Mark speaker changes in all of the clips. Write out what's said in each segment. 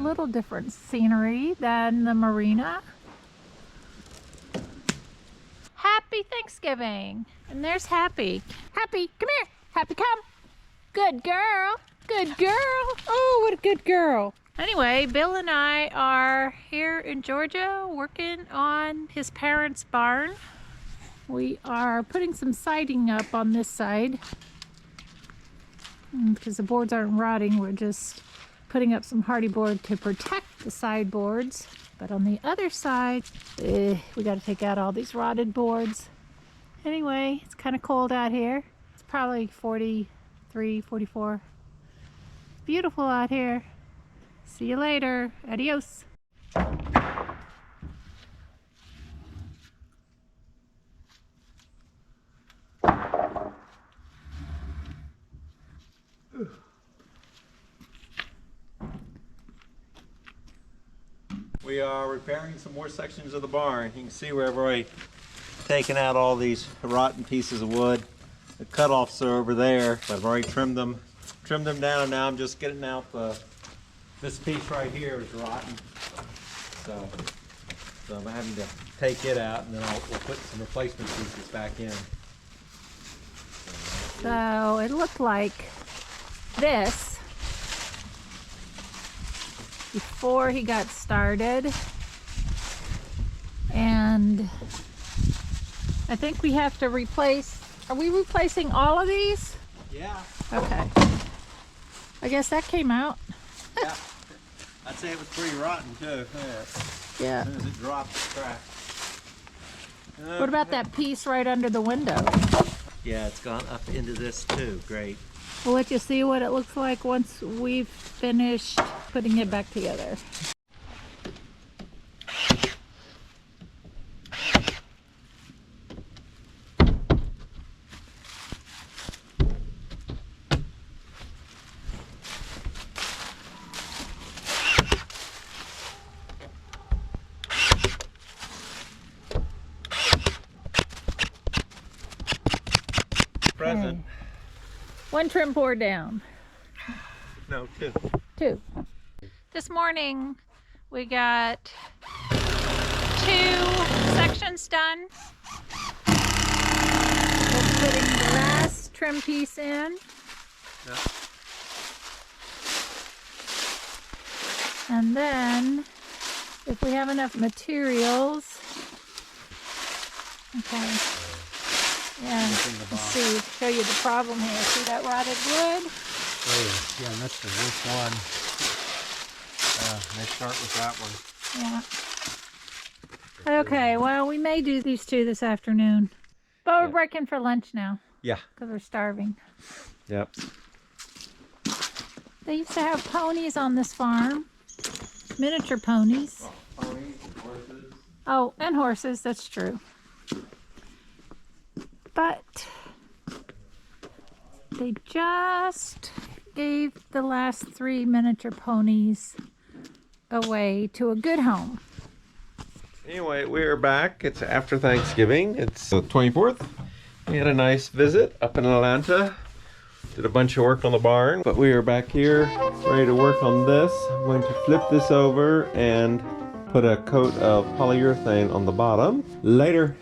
Speaker 1: little different scenery than the marina. Happy Thanksgiving! And there's Happy. Happy, come here! Happy, come! Good girl! Good girl! Oh, what a good girl! Anyway, Bill and I are here in Georgia working on his parents' barn. We are putting some siding up on this side. Because the boards aren't rotting, we're just putting up some hardy board to protect the sideboards. But on the other side, we got to take out all these rotted boards. Anyway, it's kind of cold out here. It's probably 43, 44. Beautiful out here. See you later. Adios.
Speaker 2: We are repairing some more sections of the barn. You can see where I've already taken out all these rotten pieces of wood. The cutoffs are over there, but I've already trimmed them down, and now I'm just getting out this piece right here is rotten. So I'm having to take it out, and then we'll put some replacement pieces back in.
Speaker 1: So it looked like this before he got started, and I think we have to replace. Are we replacing all of these?
Speaker 2: Yeah.
Speaker 1: Okay. I guess that came out.
Speaker 2: Yeah. I'd say it was pretty rotten too.
Speaker 1: Yeah.
Speaker 2: As soon as it dropped, it cracked.
Speaker 1: What about that piece right under the window?
Speaker 2: Yeah, it's gone up into this too. Great.
Speaker 1: We'll let you see what it looks like once we've finished putting it back together.
Speaker 2: Present.
Speaker 1: One trim board down.
Speaker 2: No, two.
Speaker 1: Two. This morning we got 2 sections done. We're putting the last trim piece in.
Speaker 2: Yeah.
Speaker 1: And then if we have enough materials. Okay. Yeah, let's see, show you the problem here. See that rotted wood?
Speaker 2: Oh, yeah, that's the worst one. Let's start with that one.
Speaker 1: Yeah. Okay, well, we may do these 2 this afternoon. But we're
Speaker 2: Yeah.
Speaker 1: breaking for lunch now.
Speaker 2: Yeah.
Speaker 1: Because we're starving.
Speaker 2: Yep.
Speaker 1: They used to have ponies on this farm. Miniature ponies.
Speaker 2: Oh, ponies and horses.
Speaker 1: Oh, and horses, that's true. But they just gave the last 3 miniature ponies away to a good home.
Speaker 2: Anyway, we are back. It's after Thanksgiving. It's the 24th. We had a nice visit up in Atlanta. Did a bunch of work on the barn, but we are back here ready to work on this. I'm going to flip this over and put a coat of polyurethane on the bottom. Later.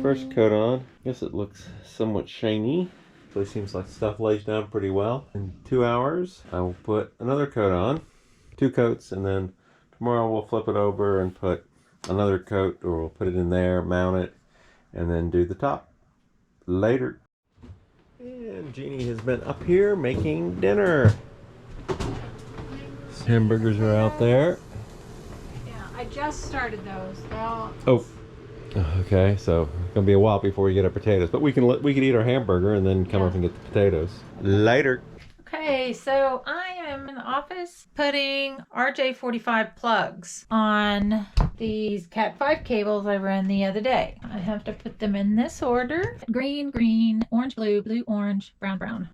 Speaker 2: First coat on. I guess it looks somewhat shiny. So it seems like stuff lays down pretty well. In 2 hours, I will put another coat on. 2 coats, and then tomorrow we'll flip it over and put another coat, or we'll put it in there, mount it, and then do the top. Later. And Jeannie has been up here making dinner. Hamburgers are out there.
Speaker 1: Yeah, I just started those. They're all...
Speaker 2: Oh. Okay, so it's gonna be a while before we get our potatoes, but we can eat our hamburger and then come up and get the potatoes later.
Speaker 1: Okay, so I am in the office putting RJ-45 plugs on these Cat 5 cables I ran the other day. I have to put them in this order: green, green, orange, blue, blue, orange, brown, brown.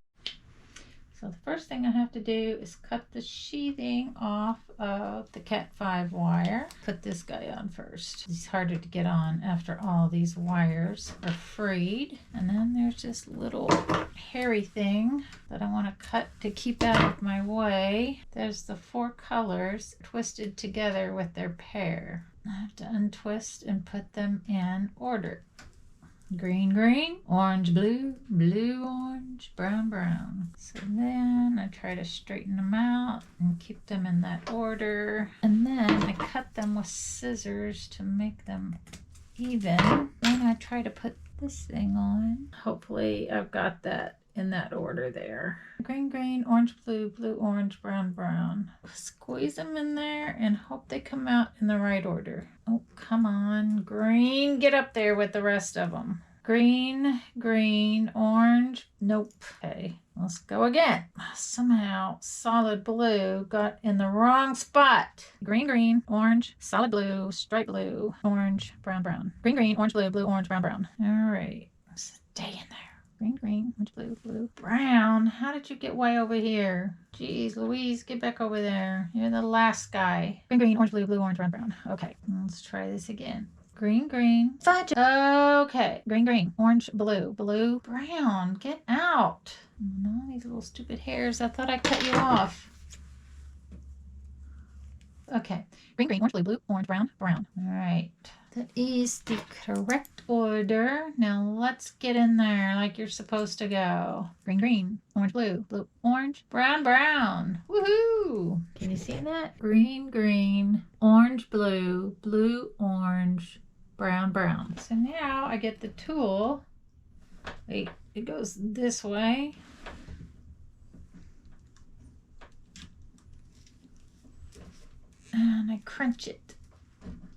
Speaker 1: So the first thing I have to do is cut the sheathing off of the Cat 5 wire. Put this guy on first. It's harder to get on after all these wires are freed. And then there's this little hairy thing that I want to cut to keep out of my way. There's the 4 colors twisted together with their pair. I have to untwist and put them in order. Green, green, orange, blue, blue, orange, brown, brown. So then I try to straighten them out and keep them in that order. And then I cut them with scissors to make them even. Then I try to put this thing on. Hopefully I've got that in that order there. Green, green, orange, blue, blue, orange, brown, brown. Squeeze them in there and hope they come out in the right order. Oh, come on. Green, get up there with the rest of them. Green, green, orange. Nope. Okay, let's go again. Somehow solid blue got in the wrong spot. Green, green, orange, solid blue, stripe blue, orange, brown, brown. Green, green, orange, blue, blue, orange, brown, brown. All right. Stay in there. Green, green, orange, blue, blue, brown. How did you get way over here? Jeez Louise, get back over there. You're the last guy. Green, green, orange, blue, blue, orange, brown, brown. Okay, let's try this again. Green, green, fudge. Okay, green, green, orange, blue, blue, brown. Get out. No, these little stupid hairs. I thought I cut you off. Okay, green, green, orange, blue, blue, orange, brown, brown. All right. That is the correct order. Now let's get in there like you're supposed to go. Green, green, orange, blue, blue, orange, brown, brown. Woohoo! Can you see that? Green, green, orange, blue, blue, orange, brown, brown. So now I get the tool. Wait, it goes this way. And I crunch it.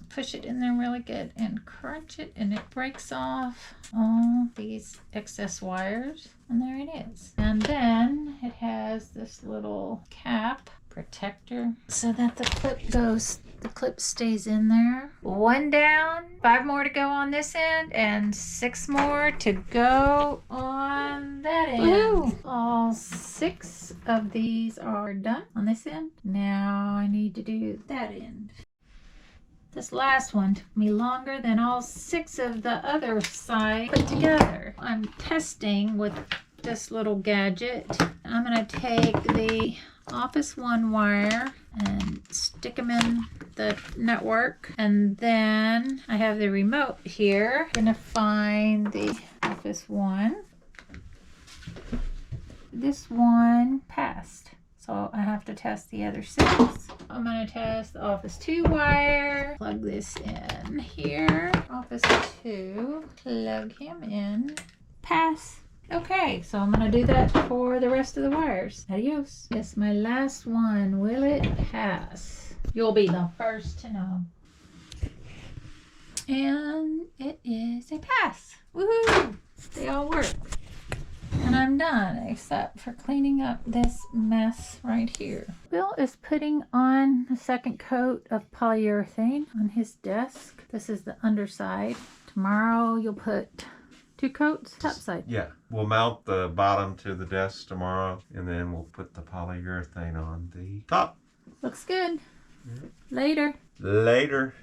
Speaker 1: Push it in there really good and crunch it, and it breaks off all these excess wires, and there it is. And then it has this little cap protector so that the clip stays in there. 1 down, 5 more to go on this end, and 6 more to go on that end. Woo! All 6 of these are done on this end. Now I need to do that end. This last one took me longer than all 6 of the other side put together. I'm testing with this little gadget. I'm going to take the Office 1 wire and stick them in the network. And then I have the remote here. I'm going to find the Office 1. This one passed. So I have to test the other 6. I'm going to test the Office 2 wire. Plug this in here. Office 2. Plug him in. Pass. Okay, so I'm going to do that for the rest of the wires. Adios. It's my last one. Will it pass? You'll be the first to know. And it is a pass. Woohoo! They all work. And I'm done, except for cleaning up this mess right here. Bill is putting on the second coat of polyurethane on his desk. This is the underside. Tomorrow you'll put 2 coats, top side.
Speaker 2: Yeah, we'll mount the bottom to the desk tomorrow, and then we'll put the polyurethane on the top.
Speaker 1: Looks good. Later.
Speaker 2: Later.